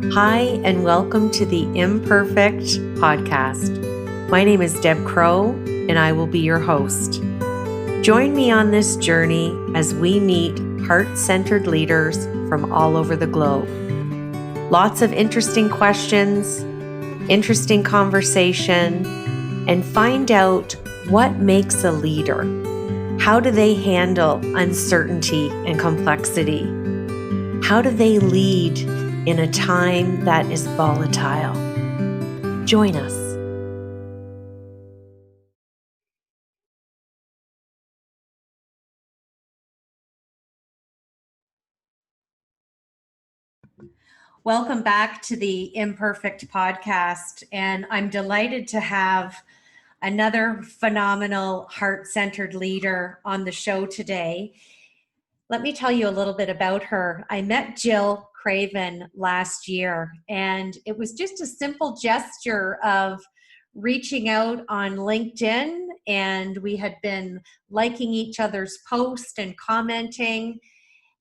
Hi, and welcome to the Imperfect podcast. My name is Deb Crow, and I will be your host. Join me on this journey as we meet heart-centered leaders from all over the globe. Lots of interesting questions, interesting conversation, and find out what makes a leader. How do they handle uncertainty and complexity? How do they lead in a time that is volatile? Join us. Welcome back to the Imperfect podcast, and I'm delighted to have another phenomenal heart-centered leader on the show today. Let me tell you a little bit about her. I met Jill Craven last year, and it was just a simple gesture of reaching out on LinkedIn, and we had been liking each other's posts and commenting.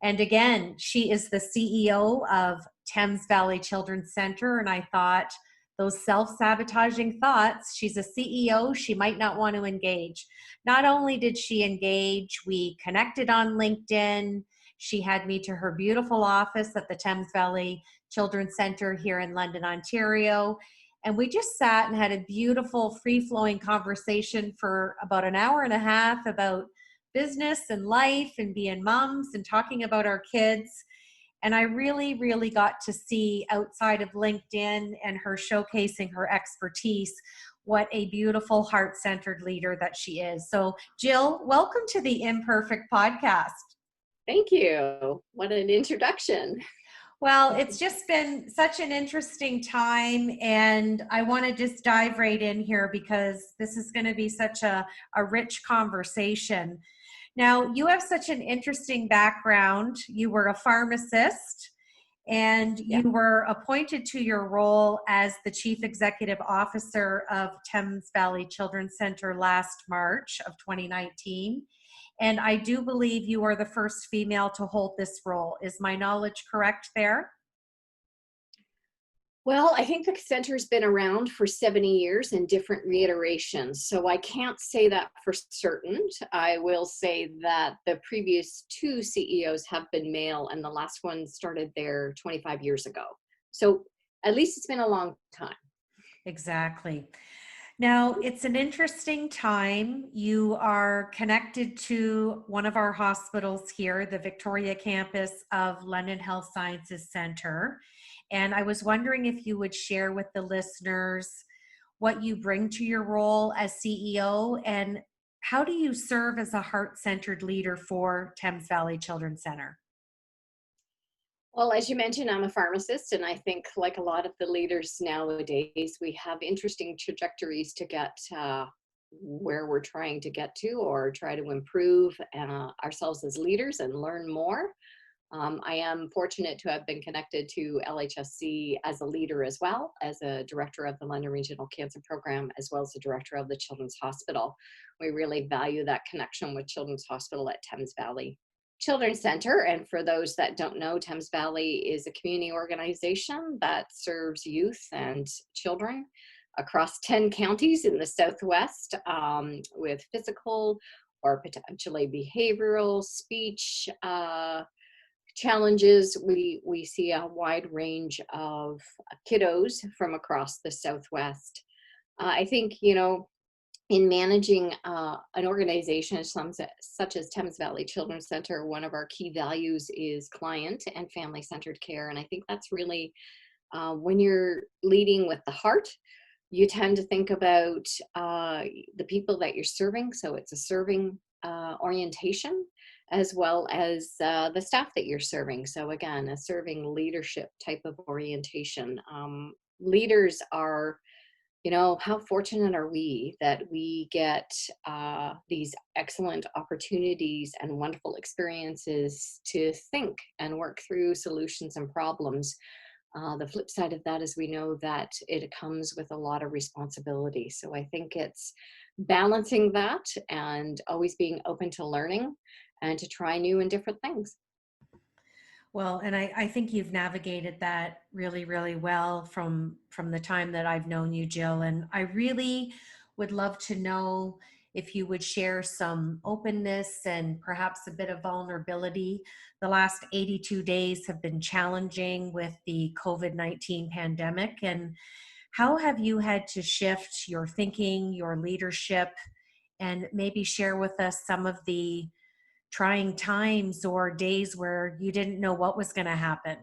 And again, she is the CEO of Thames Valley Children's Center, and I thought, those self-sabotaging thoughts, she's a CEO, she might not want to engage. Not only did she engage, we connected on LinkedIn. She had me to her beautiful office at the Thames Valley Children's Center here in London, Ontario. And we just sat and had a beautiful free-flowing conversation for about an hour and a half about business and life and being moms and talking about our kids. And I really got to see, outside of LinkedIn and her showcasing her expertise, what a beautiful heart-centered leader that she is. So Jill, welcome to the Imperfect podcast. Thank you. What an introduction. Well, it's just been such an interesting time, and I want to just dive right in here because this is going to be such a rich conversation. Now, you have such an interesting background. You were a pharmacist, and you were appointed to your role as the Chief Executive Officer of Thames Valley Children's Center last March of 2019. And I do believe you are the first female to hold this role. Is my knowledge correct there? Well, I think the center's been around for 70 years in different reiterations, so I can't say that for certain. I will say that the previous two CEOs have been male, and the last one started there 25 years ago. So at least it's been a long time. Exactly. Now, it's an interesting time. You are connected to one of our hospitals here, the Victoria campus of London Health Sciences Centre. And I was wondering if you would share with the listeners what you bring to your role as CEO, and how do you serve as a heart-centered leader for Thames Valley Children's Center? Well, as you mentioned, I'm a pharmacist, and I think like a lot of the leaders nowadays, we have interesting trajectories to get where we're trying to get to or try to improve ourselves as leaders and learn more. I am fortunate to have been connected to LHSC as a leader as well, as a director of the London Regional Cancer Program, as well as the director of the Children's Hospital. We really value that connection with Children's Hospital at Thames Valley Children's Center. And for those that don't know, Thames Valley is a community organization that serves youth and children across 10 counties in the Southwest with physical or potentially behavioral, speech challenges. We see a wide range of kiddos from across the Southwest. I think, in managing an organization such as Thames Valley Children's Center, one of our key values is client and family-centered care. And I think that's really, when you're leading with the heart, you tend to think about the people that you're serving. So it's a serving orientation, as well as the staff that you're serving. So again, a serving leadership type of orientation. Leaders are, how fortunate are we that we get these excellent opportunities and wonderful experiences to think and work through solutions and problems. The flip side of that is we know that it comes with a lot of responsibility. So I think it's balancing that and always being open to learning and to try new and different things. Well, and I think you've navigated that really, really well from the time that I've known you, Jill. And I really would love to know if you would share some openness and perhaps a bit of vulnerability. The last 82 days have been challenging with the COVID-19 pandemic. And how have you had to shift your thinking, your leadership, and maybe share with us some of the trying times or days where you didn't know what was going to happen?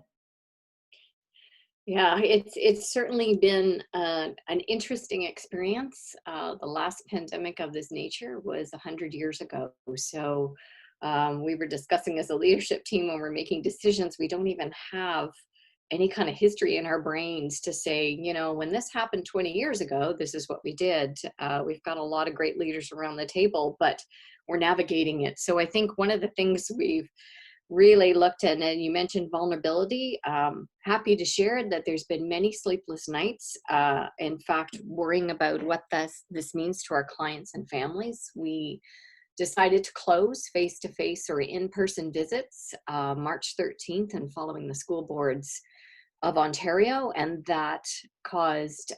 Yeah, it's certainly been an interesting experience. The last pandemic of this nature was 100 years ago. So we were discussing as a leadership team when we're making decisions, we don't even have any kind of history in our brains to say, when this happened 20 years ago, this is what we did. We've got a lot of great leaders around the table, but we're navigating it. So I think one of the things we've really looked at, and you mentioned vulnerability. Happy to share that there's been many sleepless nights. In fact, worrying about what this means to our clients and families. We decided to close face-to-face or in-person visits March 13th and following the school boards of Ontario, and that caused,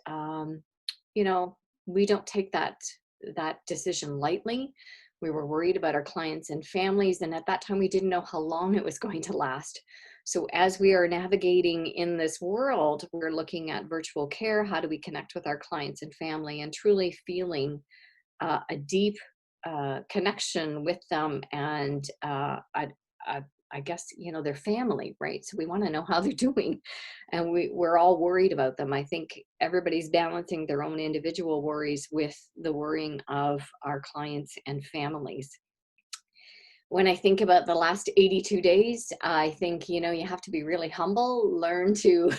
you know, we don't take that decision lightly. We were worried about our clients and families, and at that time, we didn't know how long it was going to last. So, as we are navigating in this world, we're looking at virtual care. How do we connect with our clients and family, and truly feeling a deep connection with them, and I guess their family, right? So we want to know how they're doing, and we're all worried about them. I think everybody's balancing their own individual worries with the worrying of our clients and families. When I think about the last 82 days, I think, you have to be really humble, learn to,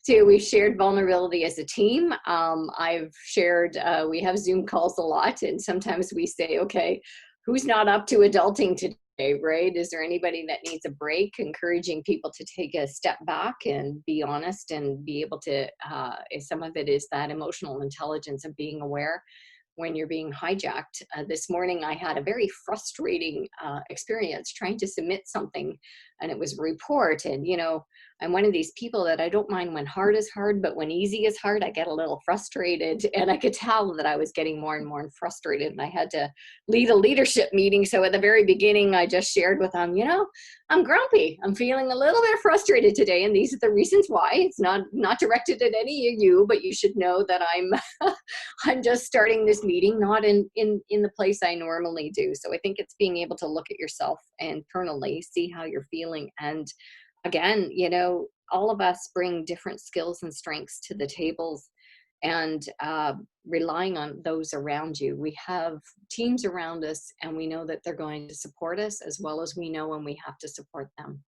we've shared vulnerability as a team. I've shared, we have Zoom calls a lot, and sometimes we say, okay, who's not up to adulting today, right? Is there anybody that needs a break? Encouraging people to take a step back and be honest and be able to, some of it is that emotional intelligence of being aware when you're being hijacked. This morning, I had a very frustrating experience trying to submit something, and it was a report. And, I'm one of these people that I don't mind when hard is hard, but when easy is hard, I get a little frustrated. And I could tell that I was getting more and more frustrated, and I had to lead a leadership meeting. So at the very beginning, I just shared with them, I'm grumpy. I'm feeling a little bit frustrated today, and these are the reasons why. It's not directed at any of you, but you should know that I'm just starting this meeting, not in the place I normally do. So I think it's being able to look at yourself internally, see how you're feeling. And again, all of us bring different skills and strengths to the tables, and relying on those around you. We have teams around us, and we know that they're going to support us as well as we know when we have to support them.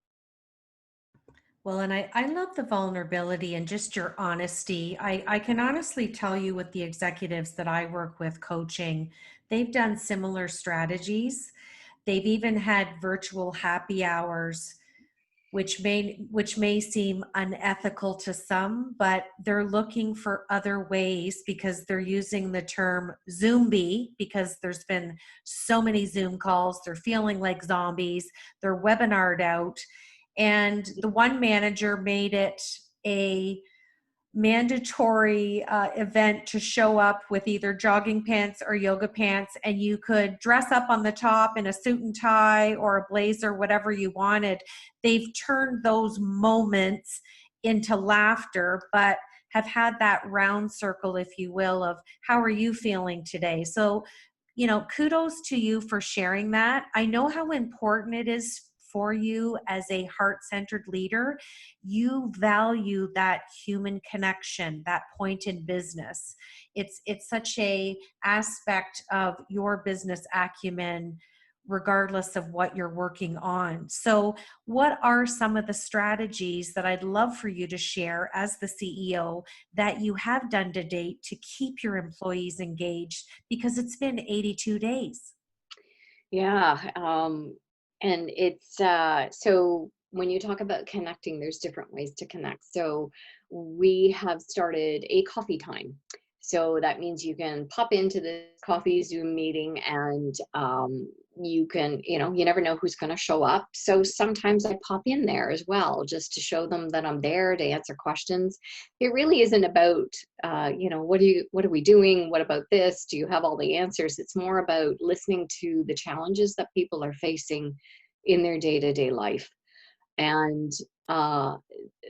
Well, and I love the vulnerability and just your honesty. I can honestly tell you with the executives that I work with coaching, they've done similar strategies. They've even had virtual happy hours, which may seem unethical to some, but they're looking for other ways because they're using the term zombie because there's been so many Zoom calls. They're feeling like zombies. They're webinared out. And the one manager made it a mandatory event to show up with either jogging pants or yoga pants, and you could dress up on the top in a suit and tie or a blazer, whatever you wanted. They've turned those moments into laughter, but have had that round circle, if you will, of how are you feeling today? So, kudos to you for sharing that. I know how important it is for you as a heart-centered leader. You value that human connection, that point in business. It's such a aspect of your business acumen regardless of what you're working on. So what are some of the strategies that I'd love for you to share as the CEO that you have done to date to keep your employees engaged, because it's been 82 days? Yeah. And it's so when you talk about connecting, there's different ways to connect. So we have started a coffee time. So that means you can pop into the coffee Zoom meeting, and you can, you never know who's going to show up. So sometimes I pop in there as well, just to show them that I'm there to answer questions. It really isn't about, what are we doing? What about this? Do you have all the answers? It's more about listening to the challenges that people are facing in their day-to-day life. And uh,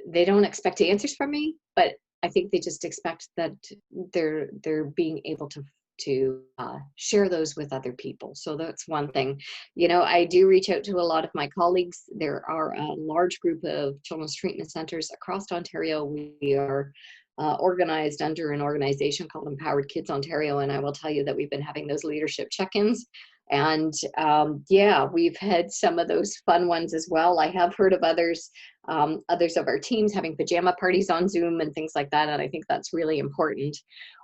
they don't expect answers from me, but I think they just expect that they're being able to share those with other people. So that's one thing. I do reach out to a lot of my colleagues. There are a large group of children's treatment centers across Ontario. We are organized under an organization called Empowered Kids Ontario, and I will tell you that we've been having those leadership check-ins. And yeah, we've had some of those fun ones as well. I have heard of others of our teams having pajama parties on Zoom and things like that. And I think that's really important.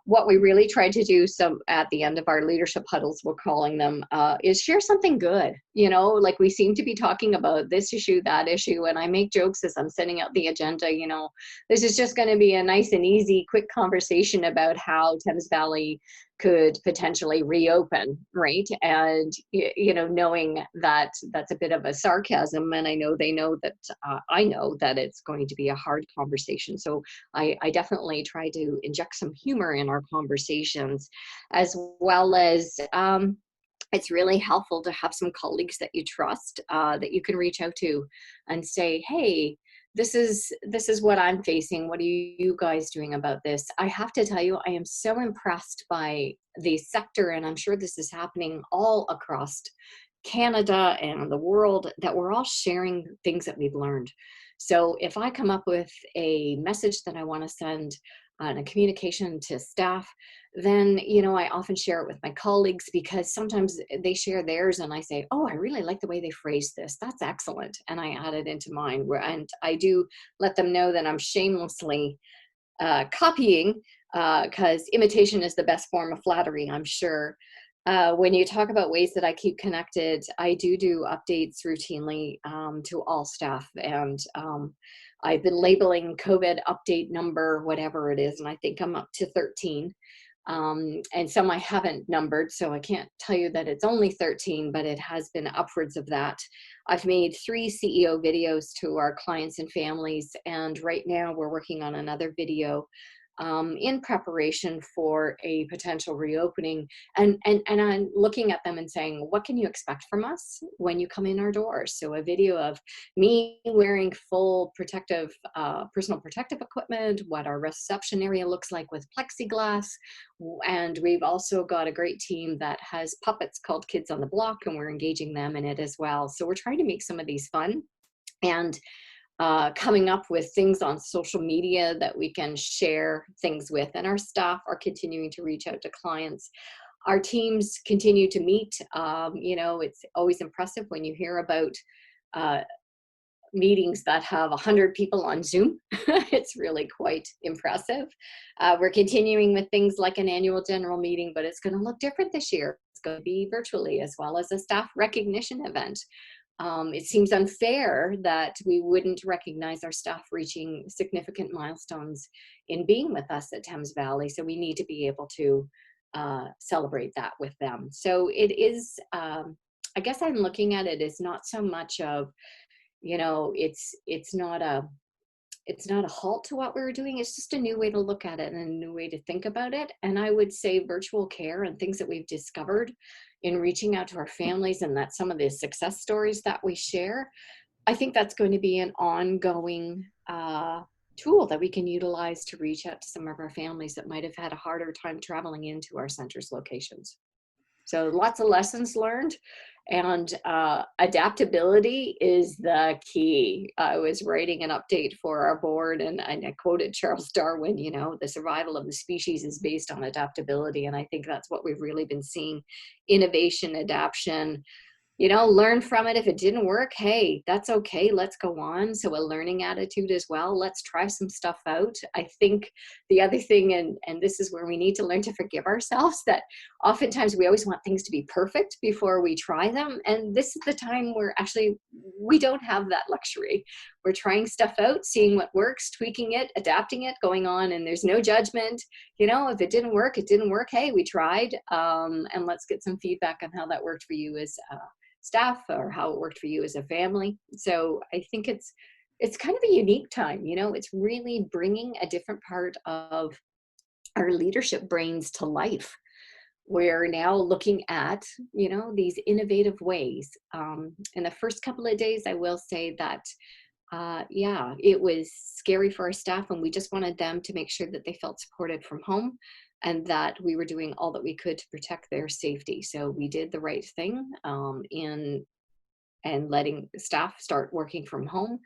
What we really try to do at the end of our leadership huddles, we're calling them, is share something good. Like we seem to be talking about this issue, that issue. And I make jokes as I'm setting out the agenda, this is just going to be a nice and easy, quick conversation about how Thames Valley could potentially reopen, right? And knowing that that's a bit of a sarcasm, and I know they know that I know that it's going to be a hard conversation. So I definitely try to inject some humor in our conversations, as well as it's really helpful to have some colleagues that you trust, that you can reach out to and say, hey, this is what I'm facing. What are you guys doing about this? I have to tell you, I am so impressed by the sector, and I'm sure this is happening all across Canada and the world, that we're all sharing things that we've learned. So if I come up with a message that I want to send and a communication to staff, then I often share it with my colleagues, because sometimes they share theirs and I say, oh, I really like the way they phrased this, that's excellent, and I add it into mine. And I do let them know that I'm shamelessly copying, because imitation is the best form of flattery, I'm sure. When you talk about ways that I keep connected, I do updates routinely to all staff, and I've been labeling COVID update number, whatever it is, and I think I'm up to 13. And some I haven't numbered, so I can't tell you that it's only 13, but it has been upwards of that. I've made 3 CEO videos to our clients and families, and right now we're working on another video in preparation for a potential reopening. And I'm looking at them and saying, what can you expect from us when you come in our doors? So a video of me wearing full protective, personal protective equipment, what our reception area looks like with plexiglass. And we've also got a great team that has puppets called Kids on the Block, and we're engaging them in it as well. So we're trying to make some of these fun, and coming up with things on social media that we can share things with. And our staff are continuing to reach out to clients. Our teams continue to meet. It's always impressive when you hear about meetings that have 100 people on Zoom. It's really quite impressive. We're continuing with things like an annual general meeting, but it's going to look different this year. It's going to be virtually, as well as a staff recognition event. It seems unfair that we wouldn't recognize our staff reaching significant milestones in being with us at Thames Valley. So we need to be able to celebrate that with them. So it is, I guess I'm looking at it as not so much of, it's not a halt to what we were doing. It's just a new way to look at it and a new way to think about it. And I would say virtual care and things that we've discovered in reaching out to our families, and that some of the success stories that we share, I think that's going to be an ongoing tool that we can utilize to reach out to some of our families that might have had a harder time traveling into our center's locations. So lots of lessons learned, and adaptability is the key. I was writing an update for our board, and I quoted Charles Darwin, the survival of the species is based on adaptability. And I think that's what we've really been seeing: innovation, adaptation. Learn from it. If it didn't work, hey, that's okay. Let's go on. So a learning attitude as well. Let's try some stuff out. I think the other thing, and this is where we need to learn to forgive ourselves, that oftentimes we always want things to be perfect before we try them. And this is the time where actually we don't have that luxury. we're trying stuff out, seeing what works, tweaking it, adapting it, going on, and there's no judgment. If it didn't work, it didn't work. Hey, we tried, and let's get some feedback on how that worked for you as staff, or how it worked for you as a family. So I think it's kind of a unique time. It's really bringing a different part of our leadership brains to life. We're now looking at, these innovative ways. In the first couple of days, I will say that, yeah, it was scary for our staff, and we just wanted them to make sure that they felt supported from home, and that we were doing all that we could to protect their safety. So we did the right thing in and letting staff start working from home.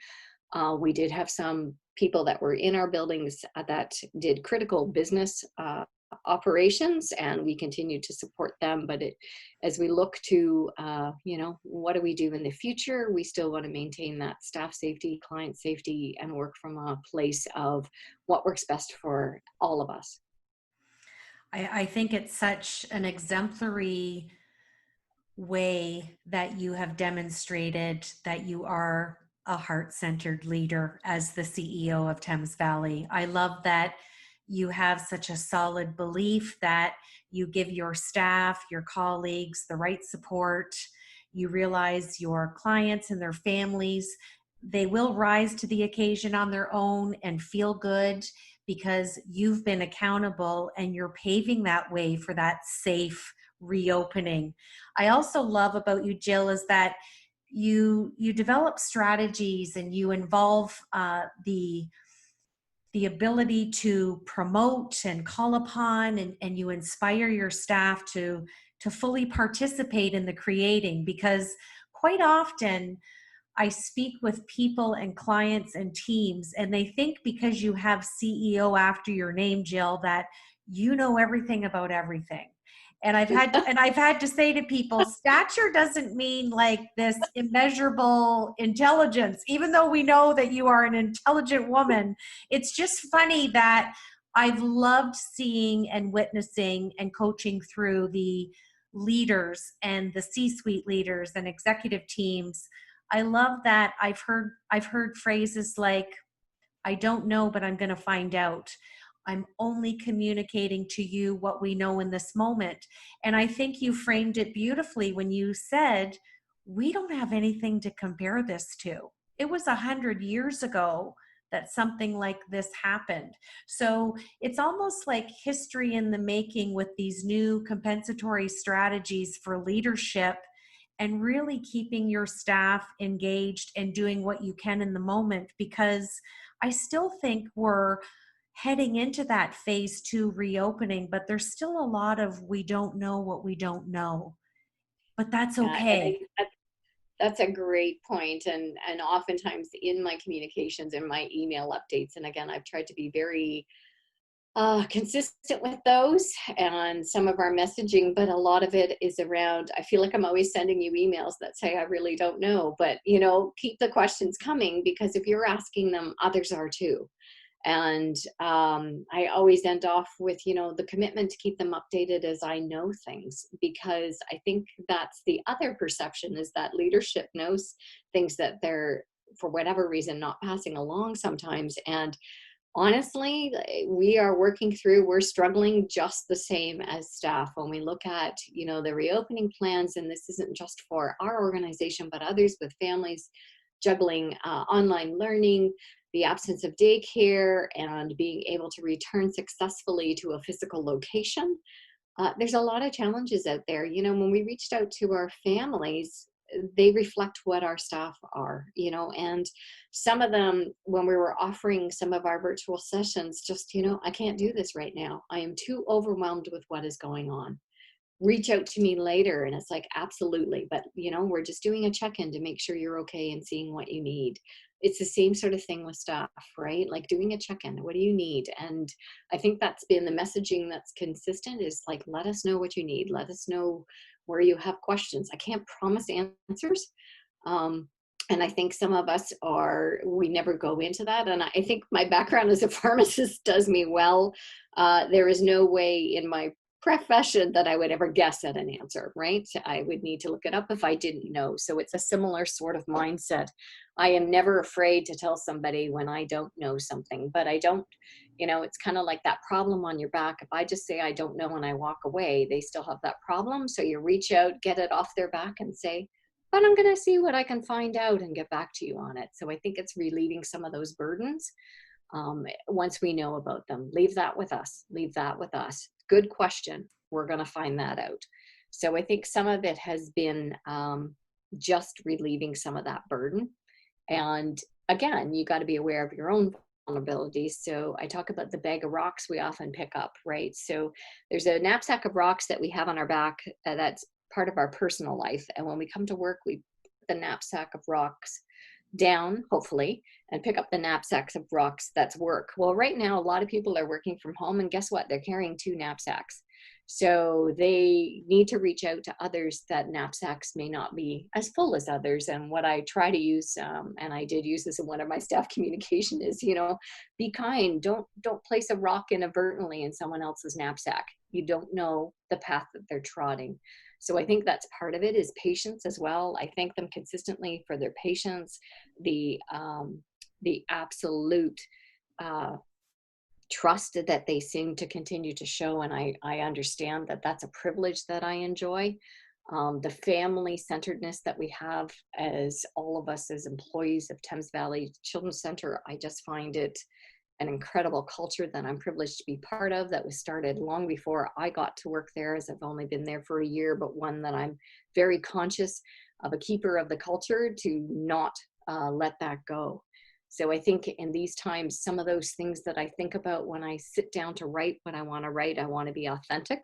We did have some people that were in our buildings that did critical business operations, and we continue to support them. But as we look to, what do we do in the future? We still want to maintain that staff safety, client safety, and work from a place of what works best for all of us. I think it's such an exemplary way that you have demonstrated that you are a heart-centered leader as the CEO of Thames Valley. I love that you have such a solid belief that you give your staff, your colleagues, the right support. You realize your clients and their families, they will rise to the occasion on their own and feel good because you've been accountable and you're paving that way for that safe reopening. I also love about you, Jill, is that you develop strategies and you involve the ability to promote and call upon, and you inspire your staff to fully participate in the creating, because quite often I speak with people and clients and teams, and they think because you have CEO after your name, Jill, that you know everything about everything. And I've had to say to people, stature doesn't mean like this immeasurable intelligence, even though we know that you are an intelligent woman. It's just funny that I've loved seeing and witnessing and coaching through the leaders and the C-suite leaders and executive teams. I love that I've heard phrases like, I don't know, but I'm going to find out. I'm only communicating to you what we know in this moment. And I think you framed it beautifully when you said, we don't have anything to compare this to. It was 100 years ago that something like this happened. So it's almost like history in the making with these new compensatory strategies for leadership, and really keeping your staff engaged and doing what you can in the moment, because I still think we're heading into that phase 2 reopening, but there's still a lot of we don't know what we don't know, but that's And okay. that's a great point. And oftentimes in my communications, in my email updates, and again, I've tried to be very consistent with those and some of our messaging, but a lot of it is around, I feel like I'm always sending you emails that say, I really don't know, but keep the questions coming, because if you're asking them, others are too. And I always end off with, the commitment to keep them updated as I know things, because I think that's the other perception, is that leadership knows things that they're, for whatever reason, not passing along sometimes. And honestly, we're struggling just the same as staff when we look at, the reopening plans. And this isn't just for our organization, but others with families juggling online learning, the absence of daycare, and being able to return successfully to a physical location. There's a lot of challenges out there. When we reached out to our families, they reflect what our staff are, and some of them, when we were offering some of our virtual sessions, just, I can't do this right now. I am too overwhelmed with what is going on. Reach out to me later. And it's like, absolutely. But, we're just doing a check-in to make sure you're okay and seeing what you need. It's the same sort of thing with staff, right? Like doing a check-in. What do you need? And I think that's been the messaging that's consistent, is like, let us know what you need. Let us know where you have questions. I can't promise answers. And I think some of us we never go into that. And I think my background as a pharmacist does me well. There is no way in my profession that I would ever guess at an answer, right? I would need to look it up if I didn't know. So it's a similar sort of mindset I am never afraid to tell somebody when I don't know something, but I don't, it's kind of like that problem on your back. If I just say I don't know and I walk away, they still have that problem. So you reach out, get it off their back and say, but I'm going to see what I can find out and get back to you on it. So I think it's relieving some of those burdens. Once we know about them, leave that with us. Leave that with us. Good question. We're going to find that out. So I think some of it has been just relieving some of that burden. And again, you got to be aware of your own vulnerabilities. So I talk about the bag of rocks we often pick up, right? So there's a knapsack of rocks that we have on our back that's part of our personal life. And when we come to work, we put the knapsack of rocks down, hopefully, and pick up the knapsacks of rocks that's work. Well, right now, a lot of people are working from home, and guess what? They're carrying 2 knapsacks. So they need to reach out to others that knapsacks may not be as full as others. And what I try to use, and I did use this in one of my staff communication, is, be kind. Don't place a rock inadvertently in someone else's knapsack. You don't know the path that they're trotting. So I think that's part of it, is patience as well. I thank them consistently for their patience, the absolute trust that they seem to continue to show. And I understand that that's a privilege that I enjoy. The family centeredness that we have as all of us as employees of Thames Valley Children's Center, I just find it an incredible culture that I'm privileged to be part of, that was started long before I got to work there, as I've only been there for a year, but one that I'm very conscious of, a keeper of the culture, to not let that go. So I think in these times, some of those things that I think about when I sit down to write what I want to be authentic.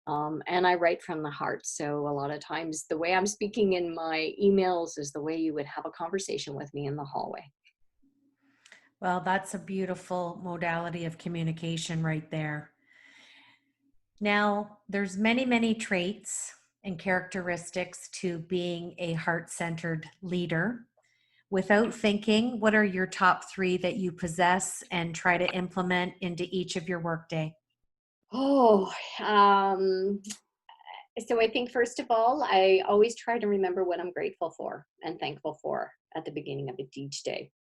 And I write from the heart. So a lot of times the way I'm speaking in my emails is the way you would have a conversation with me in the hallway. Well, that's a beautiful modality of communication right there. Now, there's many, many traits and characteristics to being a heart-centered leader. Without thinking, what are your top 3 that you possess and try to implement into each of your workday? Oh, so I think first of all, I always try to remember what I'm grateful for and thankful for at the beginning of each day.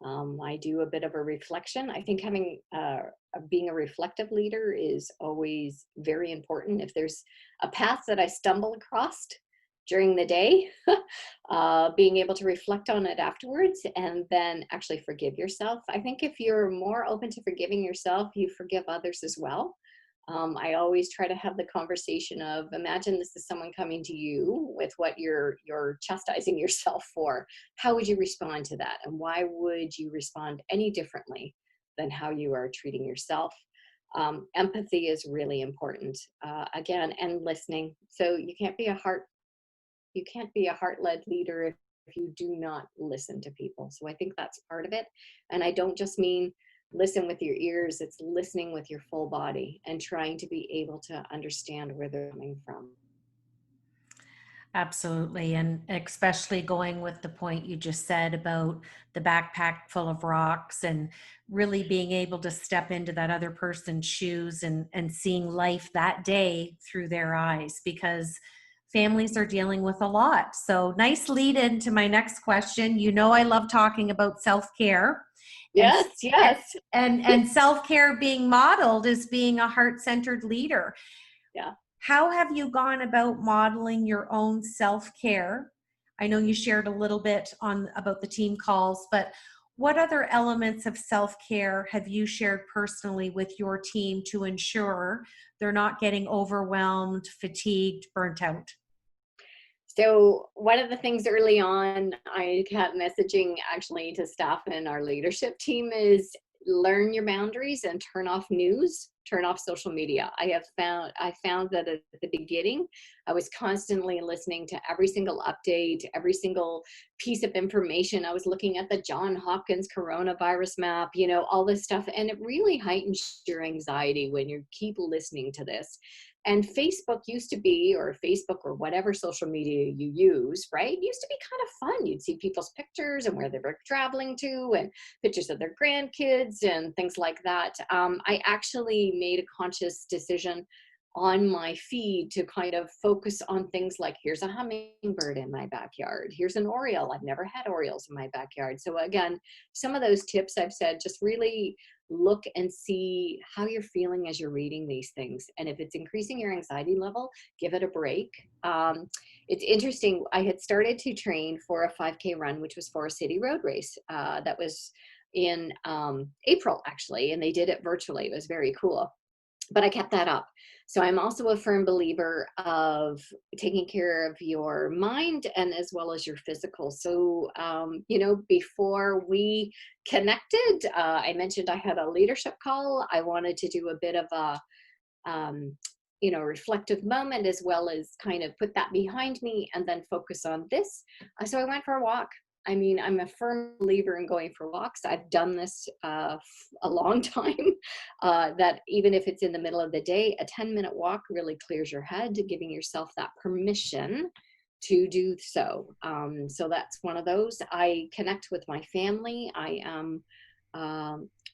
I do a bit of a reflection. I think having being a reflective leader is always very important. If there's a path that I stumble across during the day, being able to reflect on it afterwards and then actually forgive yourself. I think if you're more open to forgiving yourself, you forgive others as well. I always try to have the conversation of, imagine this is someone coming to you with what you're chastising yourself for. How would you respond to that? And why would you respond any differently than how you are treating yourself? Empathy is really important, again, and listening. So you can't be a heart-led leader if you do not listen to people. So I think that's part of it. And I don't just mean listen with your ears, it's listening with your full body and trying to be able to understand where they're coming from. Absolutely. And especially going with the point you just said about the backpack full of rocks, and really being able to step into that other person's shoes and seeing life that day through their eyes, because families are dealing with a lot. So nice lead into my next question. I love talking about self-care, and Yes, yes. and self-care being modeled as being a heart-centered leader. Yeah. How have you gone about modeling your own self-care? I know you shared a little bit on about the team calls, but what other elements of self-care have you shared personally with your team to ensure they're not getting overwhelmed, fatigued, burnt out? So one of the things early on I kept messaging actually to staff and our leadership team is, learn your boundaries and turn off news, turn off social media. I found that at the beginning, I was constantly listening to every single update, every single piece of information. I was looking at the John Hopkins coronavirus map, all this stuff. And it really heightens your anxiety when you keep listening to this. And Facebook used to be, or Facebook or whatever social media you use, right? Used to be kind of fun. You'd see people's pictures and where they were traveling to, and pictures of their grandkids and things like that. I actually made a conscious decision on my feed to kind of focus on things like, here's a hummingbird in my backyard, here's an oriole, I've never had orioles in my backyard. So again, some of those tips I've said, just really look and see how you're feeling as you're reading these things, and if it's increasing your anxiety level, give it a break. It's interesting, I had started to train for a 5K run, which was for a city road race, that was in April actually, and they did it virtually. It was very cool, but I kept that up. So I'm also a firm believer of taking care of your mind and as well as your physical. So, before we connected, I mentioned I had a leadership call. I wanted to do a bit of a, reflective moment, as well as kind of put that behind me and then focus on this. So I went for a walk. I mean, I'm a firm believer in going for walks. I've done this a long time, that even if it's in the middle of the day, a 10-minute walk really clears your head, giving yourself that permission to do so. So that's one of those. I connect with my family. I am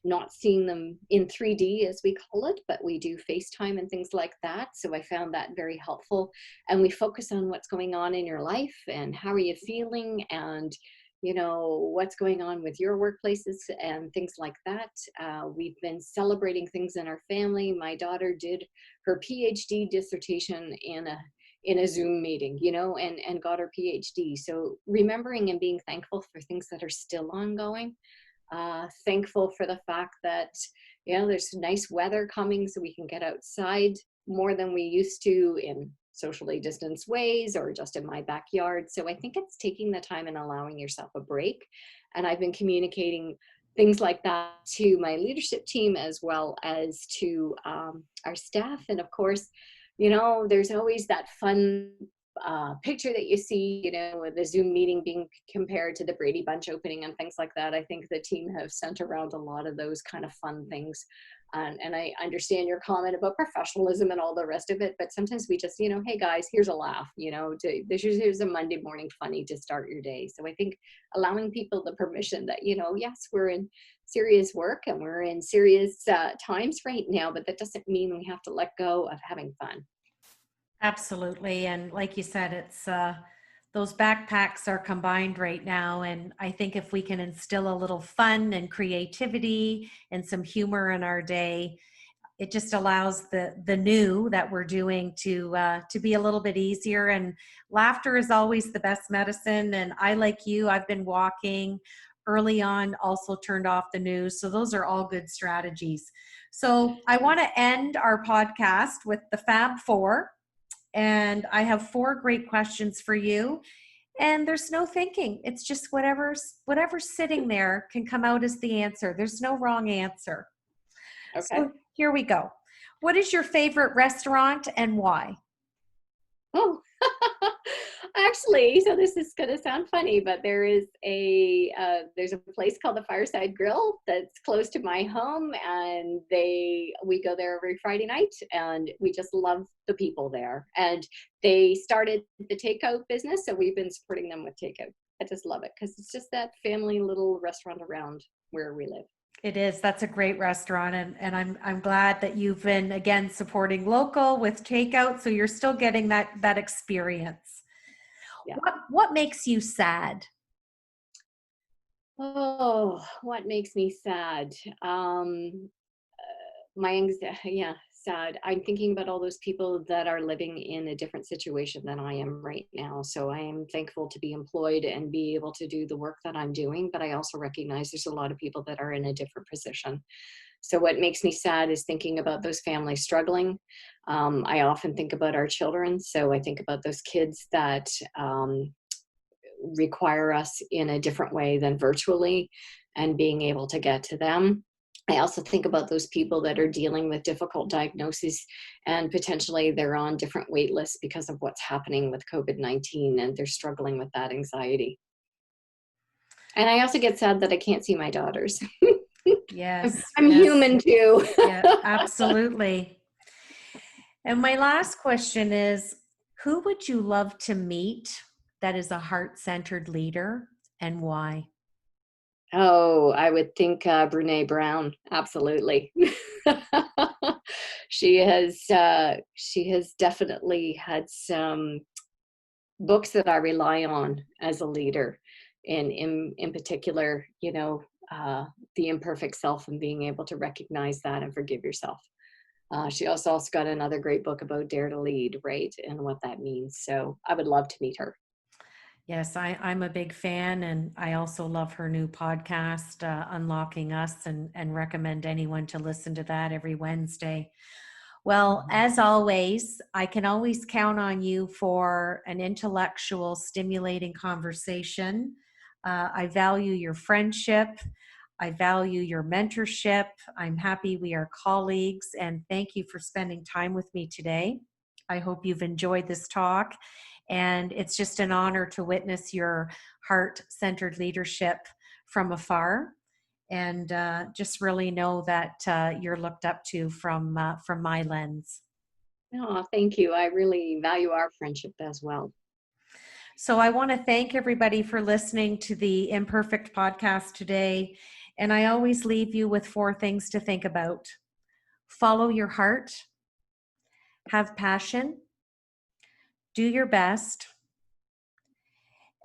not seeing them in 3D, as we call it, but we do FaceTime and things like that. So I found that very helpful. And we focus on what's going on in your life and how are you feeling, and what's going on with your workplaces and things like that. We've been celebrating things in our family. My daughter did her PhD dissertation in a Zoom meeting, and got her PhD. So remembering and being thankful for things that are still ongoing. Thankful for the fact that, there's nice weather coming so we can get outside more than we used to in socially distanced ways, or just in my backyard. So I think it's taking the time and allowing yourself a break. And I've been communicating things like that to my leadership team, as well as to our staff. And of course, there's always that fun picture that you see, with the Zoom meeting being compared to the Brady Bunch opening and things like that. I think the team have sent around a lot of those kind of fun things. And I understand your comment about professionalism and all the rest of it, but sometimes we just, hey guys, here's a laugh, here's a Monday morning funny to start your day. So I think allowing people the permission that, yes, we're in serious work and we're in serious times right now, but that doesn't mean we have to let go of having fun. Absolutely. And like you said, it's those backpacks are combined right now. And I think if we can instill a little fun and creativity and some humor in our day, it just allows the new that we're doing to be a little bit easier. And laughter is always the best medicine. And I, like you, I've been walking early on, also turned off the news. So those are all good strategies. So I want to end our podcast with the Fab Four. And I have 4 great questions for you. And there's no thinking. It's just whatever's sitting there can come out as the answer. There's no wrong answer. Okay. So here we go. What is your favorite restaurant and why? Oh, actually, so this is going to sound funny, but there's a place called the Fireside Grill that's close to my home, and we go there every Friday night, and we just love the people there. And they started the takeout business, so we've been supporting them with takeout. I just love it because it's just that family little restaurant around where we live. It is. That's a great restaurant. And I'm glad that you've been, again, supporting local with takeout. So you're still getting that experience. Yeah. What makes you sad? Oh, what makes me sad? My anxiety, yeah, sad. I'm thinking about all those people that are living in a different situation than I am right now. So I am thankful to be employed and be able to do the work that I'm doing, but I also recognize there's a lot of people that are in a different position. So what makes me sad is thinking about those families struggling. I often think about our children. So I think about those kids that require us in a different way than virtually, and being able to get to them. I also think about those people that are dealing with difficult diagnoses, and potentially they're on different wait lists because of what's happening with COVID-19, and they're struggling with that anxiety. And I also get sad that I can't see my daughters. Yes. I'm yes. human too. Yeah, absolutely. And my last question is, who would you love to meet that is a heart-centered leader, and why? Oh, I would think Brene Brown. Absolutely. she has definitely had some books that I rely on as a leader, and in particular, the imperfect self and being able to recognize that and forgive yourself. She also got another great book about dare to lead, right, and what that means. So I would love to meet her. Yes, I'm a big fan, and I also love her new podcast, Unlocking Us, and recommend anyone to listen to that every Wednesday. Well, as always, I can always count on you for an intellectual, stimulating conversation. I value your friendship. I value your mentorship. I'm happy we are colleagues, and thank you for spending time with me today. I hope you've enjoyed this talk, and it's just an honor to witness your heart-centered leadership from afar, and just really know that you're looked up to from my lens. Oh, thank you. I really value our friendship as well. So I want to thank everybody for listening to the Imperfect podcast today. And I always leave you with 4 things to think about. Follow your heart, have passion, do your best,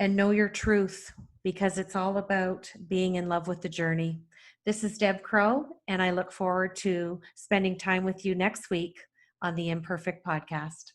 and know your truth, because it's all about being in love with the journey. This is Deb Crow, and I look forward to spending time with you next week on the Imperfect podcast.